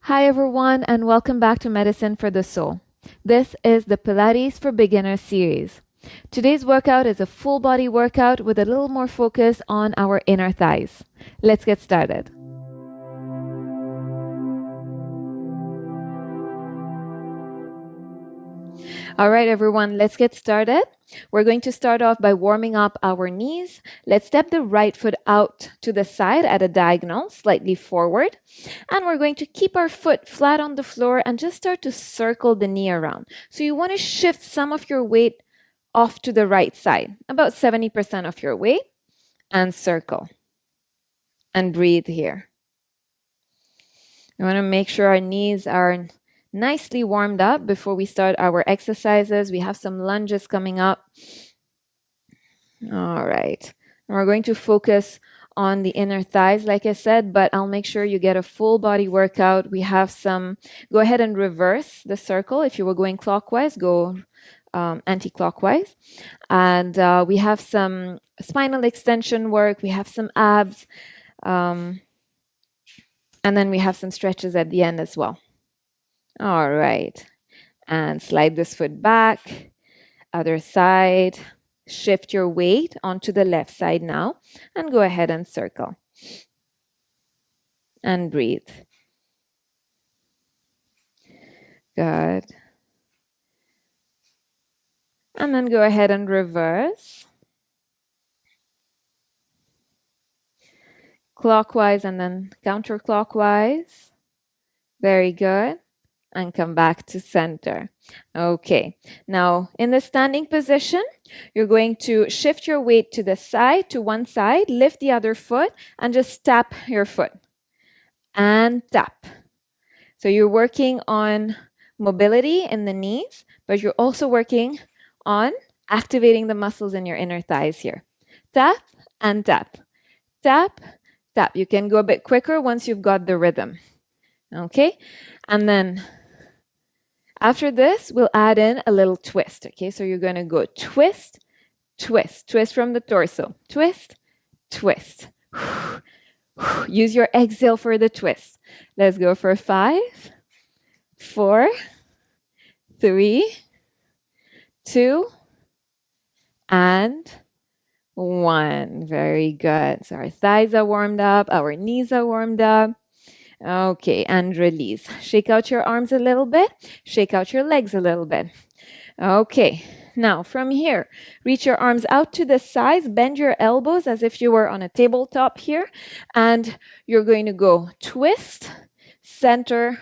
Hi, everyone, and welcome back to Medicine for the Soul. This is the Pilates for Beginners series. Today's workout is a full body workout with a little more focus on our inner thighs. Let's get started. All right, everyone, let's get started. We're going to start off by warming up our knees. Let's step the right foot out to the side at a diagonal, slightly forward. And we're going to keep our foot flat on the floor and just start to circle the knee around. So you want to shift some of your weight off to the right side, about 70% of your weight, and circle. And breathe here. We want to make sure our knees are nicely warmed up before we start our exercises. We have some lunges coming up. All right. And we're going to focus on the inner thighs, like I said, but I'll make sure you get a full body workout. We have go ahead and reverse the circle. If you were going clockwise, go anti-clockwise. And we have some spinal extension work. We have some abs. And then we have some stretches at the end as well. All right. And slide this foot back. Other side. Shift your weight onto the left side now. And go ahead and circle. And breathe. Good. And then go ahead and reverse. Clockwise and then counterclockwise. Very good. And come back to center. Okay. Now, in the standing position, you're going to shift your weight to the side, to one side, lift the other foot, and just tap your foot. And tap. So you're working on mobility in the knees, but you're also working on activating the muscles in your inner thighs here. Tap and tap. Tap, tap. You can go a bit quicker once you've got the rhythm. Okay? And then after this, we'll add in a little twist. Okay, so you're going to go twist, twist, twist from the torso. Twist, twist. Use your exhale for the twist. Let's go for 5, 4, 3, 2, and 1. Very good. So our thighs are warmed up, our knees are warmed up. Okay, and release. Shake out your arms a little bit. Shake out your legs a little bit. Okay, now from here, reach your arms out to the sides. Bend your elbows as if you were on a tabletop here. And you're going to go twist, center,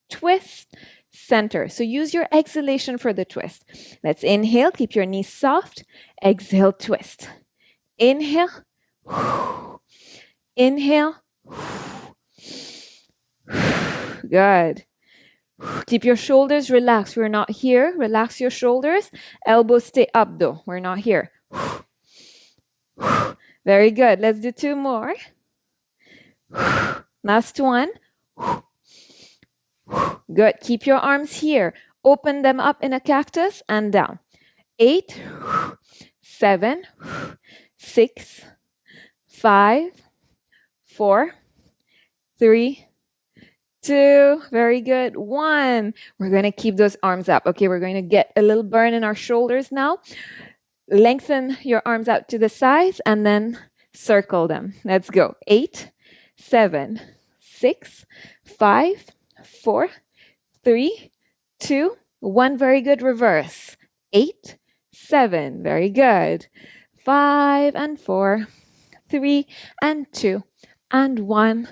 twist, center. So use your exhalation for the twist. Let's inhale. Keep your knees soft. Exhale, twist. Inhale. Inhale. Good. Keep your shoulders relaxed. We're not here. Relax your shoulders. Elbows stay up though. We're not here. Very good. Let's do 2 more. Last one. Good. Keep your arms here. Open them up in a cactus and down. 8, 7, 6, 5, 4, 3, 2, very good. 1. We're going to keep those arms up. Okay, we're going to get a little burn in our shoulders now. Lengthen your arms out to the sides and then circle them. Let's go. 8, 7, 6, 5, 4, 3, 2, 1. Very good. Reverse. 8, 7. Very good. 5 and 4, 3 and 2 and 1.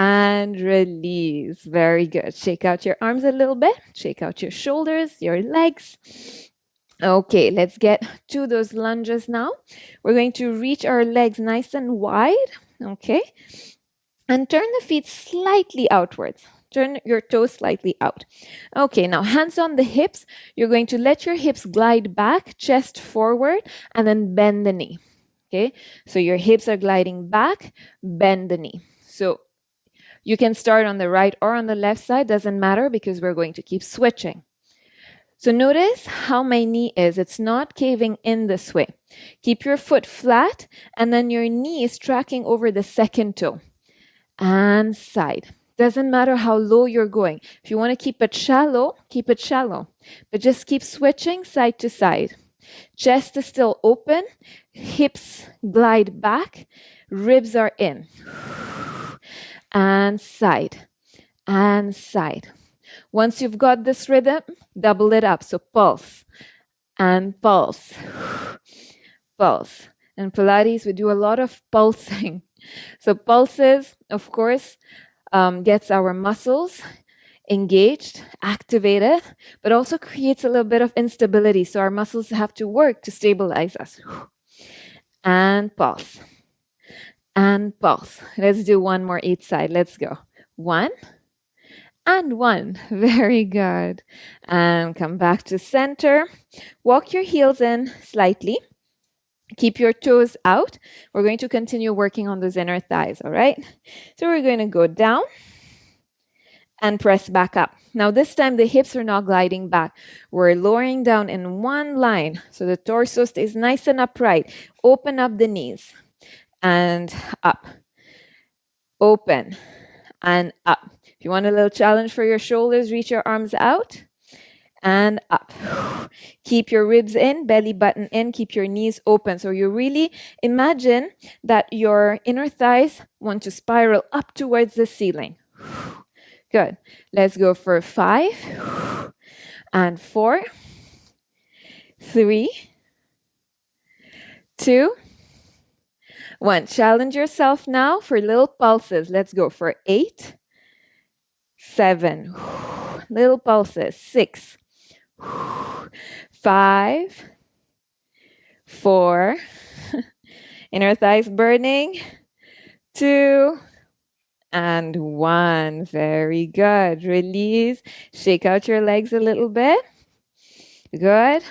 And release. Very good. Shake out your arms a little bit. Shake out your shoulders, your legs. Okay, let's get to those lunges now. We're going to reach our legs nice and wide. Okay. And turn the feet slightly outwards. Turn your toes slightly out. Okay, now hands on the hips. You're going to let your hips glide back, chest forward, and then bend the knee. Okay, so your hips are gliding back, bend the knee. So you can start on the right or on the left side, doesn't matter because we're going to keep switching. So notice how my knee is. It's not caving in this way. Keep your foot flat and then your knee is tracking over the second toe. And side. Doesn't matter how low you're going. If you want to keep it shallow, but just keep switching side to side. Chest is still open, hips glide back, ribs are in. And side, and side. Once you've got this rhythm, double it up. So pulse and pulse, pulse. In Pilates, we do a lot of pulsing. So pulses, of course, gets our muscles engaged, activated, but also creates a little bit of instability. So our muscles have to work to stabilize us. And pulse. And pulse. Let's do one more each side. Let's go. 1 and 1. Very good. And come back to center. Walk your heels in slightly. Keep your toes out. We're going to continue working on those inner thighs, all right? So we're going to go down and press back up. Now this time the hips are not gliding back. We're lowering down in one line. So the torso stays nice and upright. Open up the knees and up. Open and up. If you want a little challenge for your shoulders, reach your arms out and up. Keep your ribs in, belly button in, keep your knees open. So you really imagine that your inner thighs want to spiral up towards the ceiling. Good. Let's go for 5 and 4, 3, 2, 1. Challenge yourself now for little pulses. Let's go for 8, 7, little pulses, 6, 5, 4, inner thighs burning, 2, and 1. Very good. Release. Shake out your legs a little bit. Good.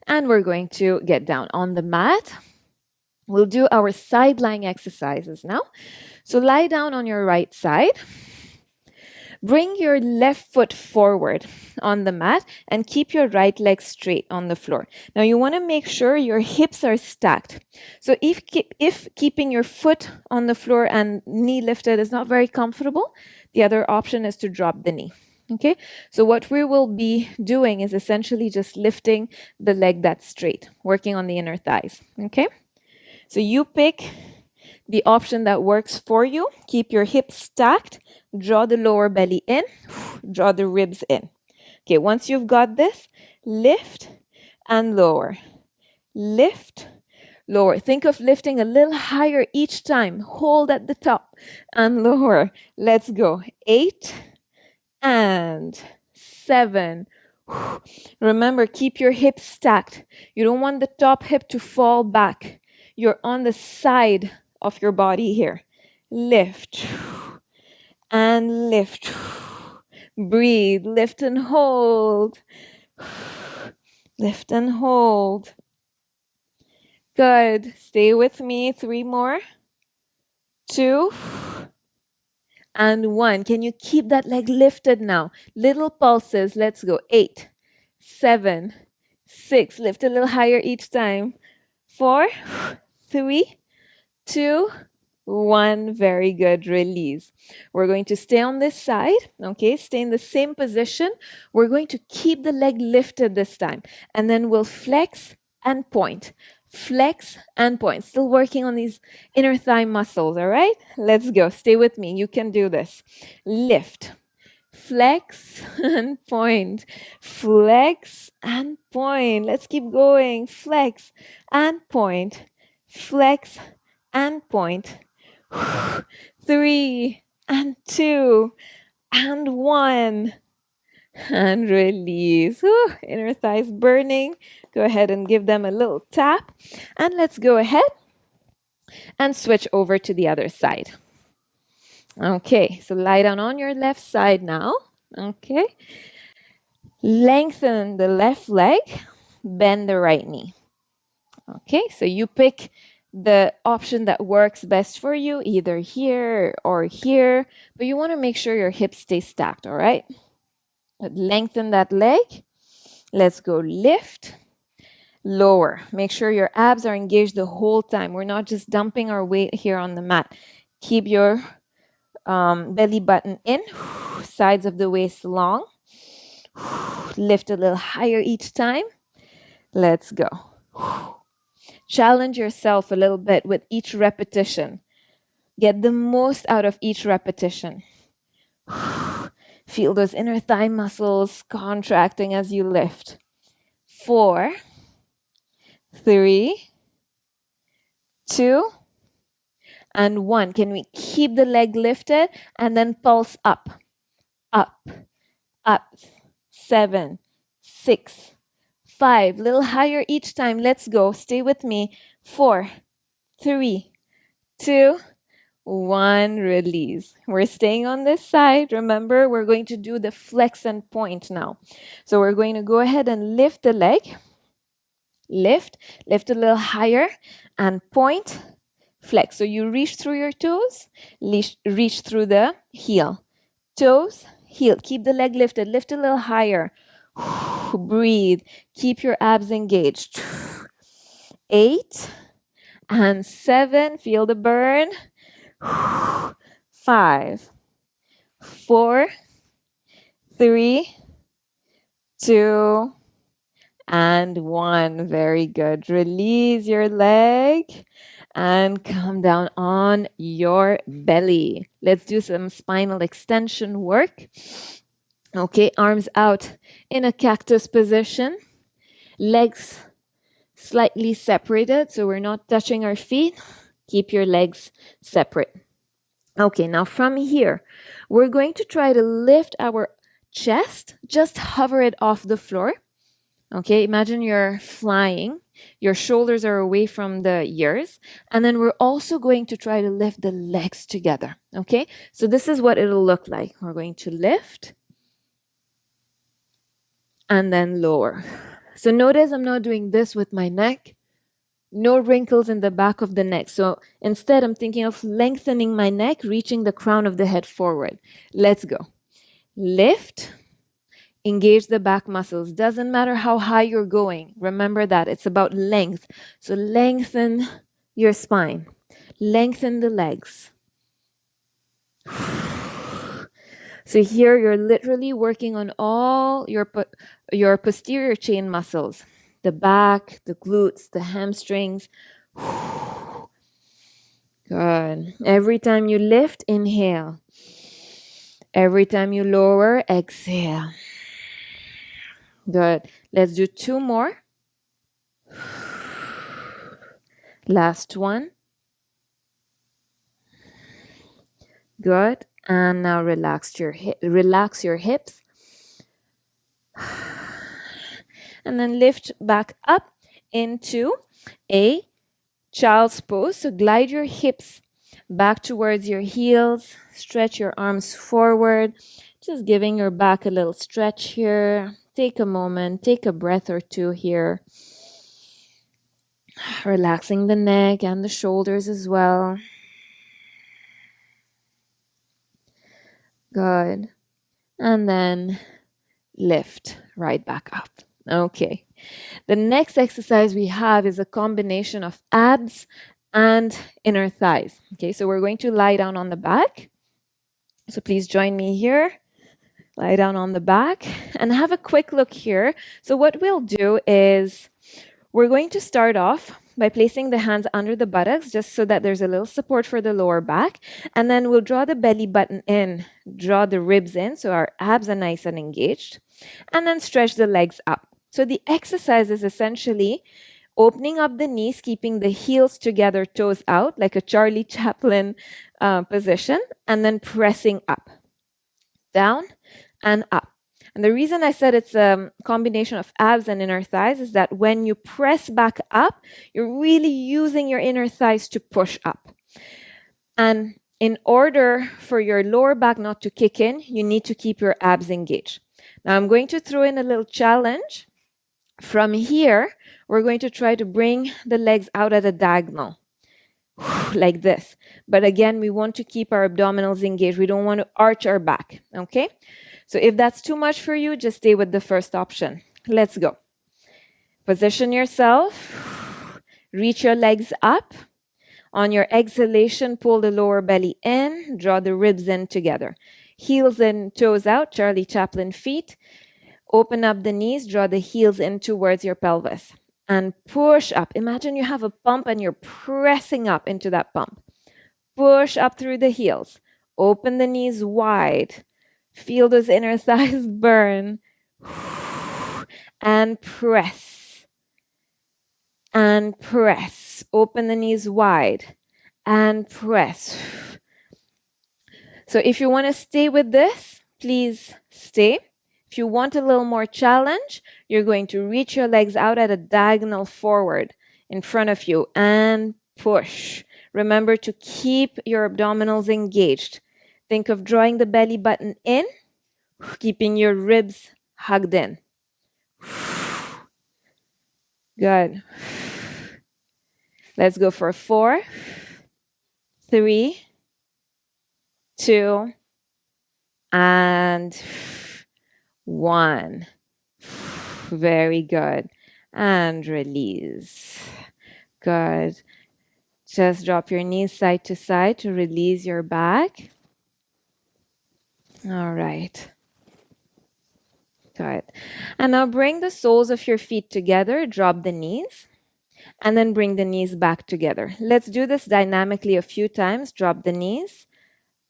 And we're going to get down on the mat. We'll do our side lying exercises now. So lie down on your right side. Bring your left foot forward on the mat and keep your right leg straight on the floor. Now you want to make sure your hips are stacked. So if keeping your foot on the floor and knee lifted is not very comfortable, the other option is to drop the knee. Okay, so what we will be doing is essentially just lifting the leg that's straight, working on the inner thighs. Okay, so you pick the option that works for you. Keep your hips stacked. Draw the lower belly in. Draw the ribs in. Okay, once you've got this, lift and lower. Lift, lower. Think of lifting a little higher each time. Hold at the top and lower. Let's go. 8 and 7. Remember, keep your hips stacked. You don't want the top hip to fall back. You're on the side of your body here. Lift and lift. Breathe, lift and hold. Lift and hold. Good. Stay with me. 3 more. 2 and 1. Can you keep that leg lifted now? Little pulses. Let's go. 8, 7, 6. Lift a little higher each time. 4, 3, 2, 1. Very good. Release. We're going to stay on this side. Okay, stay in the same position. We're going to keep the leg lifted this time. And then we'll flex and point. Flex and point. Still working on these inner thigh muscles, all right? Let's go. Stay with me. You can do this. Lift. Flex and point. Flex and point. Let's keep going. Flex and point. Flex and point. 3 and 2 and 1. And release. Whew, inner thighs burning. Go ahead and give them a little tap. And let's go ahead and switch over to the other side. Okay, so lie down on your left side now. Okay. Lengthen the left leg. Bend the right knee. Okay, so you pick the option that works best for you, either here or here. But you want to make sure your hips stay stacked, all right? Lengthen that leg. Let's go lift, lower. Make sure your abs are engaged the whole time. We're not just dumping our weight here on the mat. Keep your belly button in, sides of the waist long. Lift a little higher each time. Let's go. Challenge yourself a little bit with each repetition. Get the most out of each repetition. Feel those inner thigh muscles contracting as you lift. 4, 3, 2, and 1. Can we keep the leg lifted and then pulse up, up, up. 7, 6, 5. Little higher each time. Let's go. Stay with me. 4, 3, 2, 1. Release. We're staying on this side. Remember, we're going to do the flex and point now. So we're going to go ahead and lift the leg. Lift a little higher and point, flex. So you reach through your toes, reach through the heel. Toes, heel. Keep the leg lifted. Lift a little higher. Breathe. Keep your abs engaged. 8 and 7. Feel the burn. 5, 4, 3, 2, and 1. Very good. Release your leg and come down on your belly. Let's do some spinal extension work. Okay, arms out in a cactus position. Legs slightly separated, so we're not touching our feet. Keep your legs separate. Okay, now from here, we're going to try to lift our chest. Just hover it off the floor. Okay, imagine you're flying. Your shoulders are away from the ears. And then we're also going to try to lift the legs together. Okay, so this is what it'll look like. We're going to lift and then lower. So notice I'm not doing this with my neck. No wrinkles in the back of the neck. So instead, I'm thinking of lengthening my neck, reaching the crown of the head forward. Let's go. Lift. Engage the back muscles. Doesn't matter how high you're going. Remember that. It's about length. So lengthen your spine. Lengthen the legs. So here you're literally working on all your posterior chain muscles. The back, the glutes, the hamstrings. Good. Every time you lift, inhale. Every time you lower, exhale. Good. Let's do 2 more. Last one. Good. And now relax your hips. And then lift back up into a child's pose. So glide your hips back towards your heels. Stretch your arms forward. Just giving your back a little stretch here. Take a moment. Take a breath or two here. Relaxing the neck and the shoulders as well. Good. And then lift right back up. Okay. The next exercise we have is a combination of abs and inner thighs. Okay, so we're going to lie down on the back. So please join me here. Lie down on the back and have a quick look here. So what we'll do is we're going to start off by placing the hands under the buttocks just so that there's a little support for the lower back. And then we'll draw the belly button in, draw the ribs in so our abs are nice and engaged. And then stretch the legs up. So the exercise is essentially opening up the knees, keeping the heels together, toes out, like a Charlie Chaplin position, and then pressing up, down, and up. And the reason I said it's a combination of abs and inner thighs is that when you press back up, you're really using your inner thighs to push up. And in order for your lower back not to kick in, you need to keep your abs engaged. Now I'm going to throw in a little challenge. From here, we're going to try to bring the legs out at a diagonal, like this. But again, we want to keep our abdominals engaged. We don't want to arch our back, okay? So if that's too much for you, just stay with the first option. Let's go. Position yourself. Reach your legs up. On your exhalation, pull the lower belly in, draw the ribs in together. Heels and toes out, Charlie Chaplin feet. Open up the knees, draw the heels in towards your pelvis. And push up. Imagine you have a pump and you're pressing up into that pump. Push up through the heels. Open the knees wide. Feel those inner thighs burn. And press. And press. Open the knees wide. And press. So if you want to stay with this, please stay. If you want a little more challenge, you're going to reach your legs out at a diagonal forward in front of you and push. Remember to keep your abdominals engaged. Think of drawing the belly button in, keeping your ribs hugged in. Good. Let's go for 4, 3, 2, and 1. Very good. And release. Good. Just drop your knees side to side to release your back. All right. Good. And now bring the soles of your feet together. Drop the knees. And then bring the knees back together. Let's do this dynamically a few times. Drop the knees.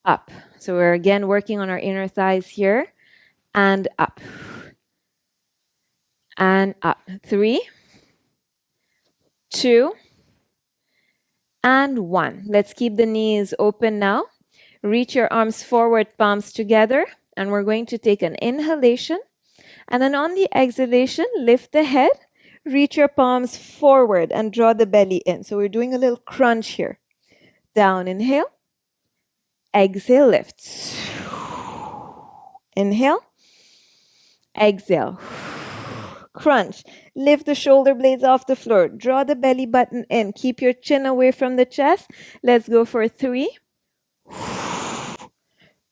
Up. So we're again working on our inner thighs here. And up. And up. 3, 2, and 1. Let's keep the knees open now. Reach your arms forward, palms together. And we're going to take an inhalation. And then on the exhalation, lift the head. Reach your palms forward and draw the belly in. So we're doing a little crunch here. Down, inhale. Exhale, lift. Inhale. Exhale. Crunch. Lift the shoulder blades off the floor. Draw the belly button in. Keep your chin away from the chest. Let's go for 3,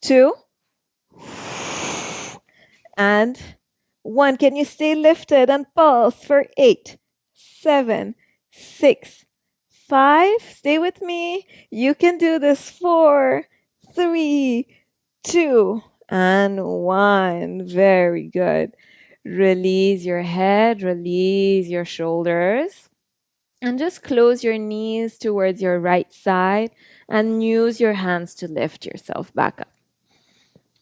2, and 1. Can you stay lifted and pulse for 8, 7, 6, 5. Stay with me. You can do this. 4, 3, 2, and 1. Very good. Release your head, release your shoulders, and just close your knees towards your right side and use your hands to lift yourself back up.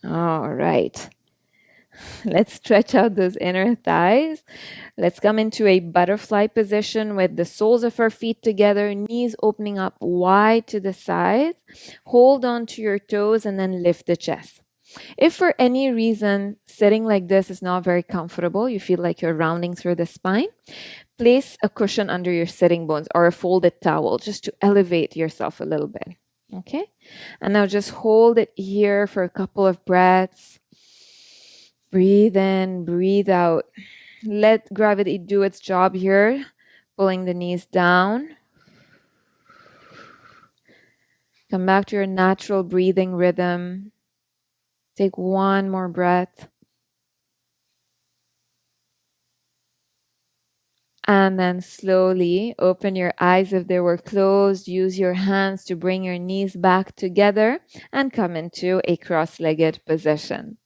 All right. Let's stretch out those inner thighs. Let's come into a butterfly position with the soles of our feet together, knees opening up wide to the sides. Hold on to your toes and then lift the chest. If for any reason sitting like this is not very comfortable, you feel like you're rounding through the spine, place a cushion under your sitting bones or a folded towel just to elevate yourself a little bit. Okay? And now just hold it here for a couple of breaths. Breathe in, breathe out. Let gravity do its job here, pulling the knees down. Come back to your natural breathing rhythm. Take one more breath. And then slowly open your eyes if they were closed. Use your hands to bring your knees back together and come into a cross-legged position.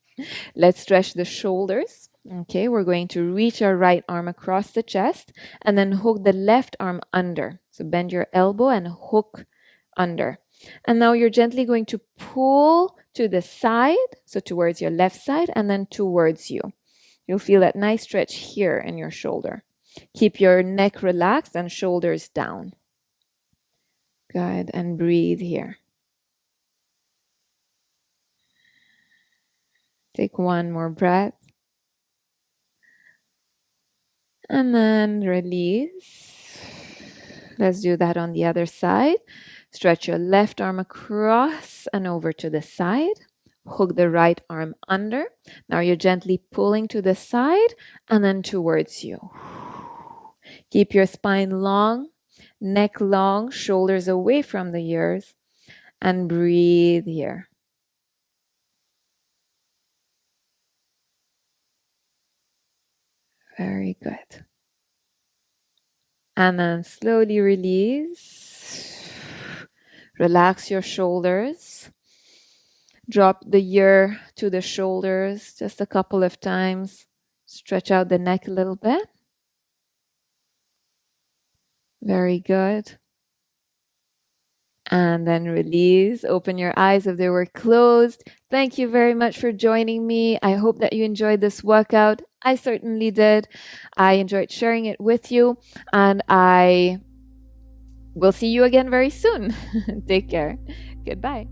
Let's stretch the shoulders. Okay, we're going to reach our right arm across the chest and then hook the left arm under. So bend your elbow and hook under. And now you're gently going to pull to the side, so towards your left side and then towards you. You'll feel that nice stretch here in your shoulder. Keep your neck relaxed and shoulders down. Good, and breathe here. Take one more breath. And then release. Let's do that on the other side. Stretch your left arm across and over to the side. Hook the right arm under. Now you're gently pulling to the side and then towards you. Keep your spine long, neck long, shoulders away from the ears, and breathe here. Very good. And then slowly release. Relax your shoulders. Drop the ear to the shoulders just a couple of times. Stretch out the neck a little bit. Very good. And then release. Open your eyes if they were closed. Thank you very much for joining me. I hope that you enjoyed this workout. I certainly did. I enjoyed sharing it with you, and I will see you again very soon. Take care. Goodbye.